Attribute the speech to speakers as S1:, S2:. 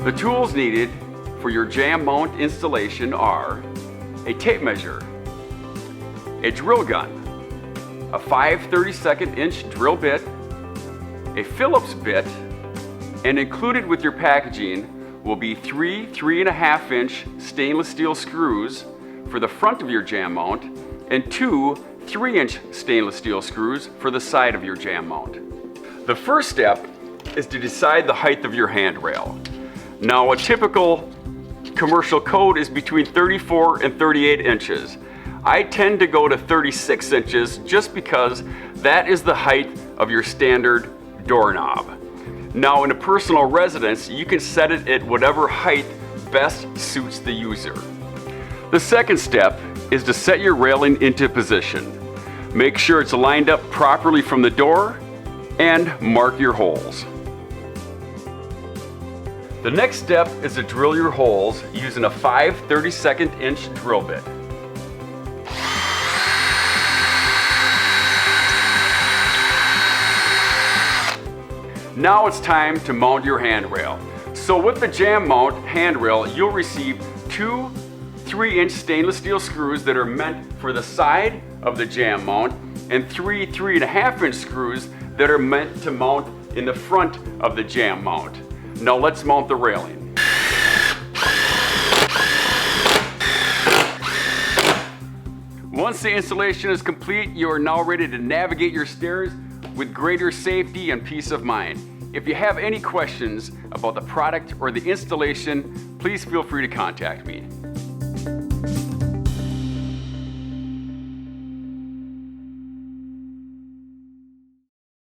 S1: The tools needed for your Jamb Mount installation are a tape measure, a drill gun, a 5/32" drill bit, a Phillips bit, and included with your packaging will be 3 3.5" stainless steel screws for the front of your Jamb Mount and 2 3" stainless steel screws for the side of your Jamb Mount. The first step is to decide the height of your handrail. Now, a typical commercial code is between 34 and 38 inches. I tend to go to 36 inches just because that is the height of your standard doorknob. Now, in a personal residence, you can set it at whatever height best suits the user. The second step is to set your railing into position. Make sure it's lined up properly from the door and mark your holes. The next step is to drill your holes using a 5/32" drill bit. Now it's time to mount your handrail. So with the Jamb Mount handrail, you'll receive 2 3" stainless steel screws that are meant for the side of the Jamb Mount and 3 3.5" screws that are meant to mount in the front of the Jamb Mount. Now let's mount the railing. Once the installation is complete, you are now ready to navigate your stairs with greater safety and peace of mind. If you have any questions about the product or the installation, please feel free to contact me.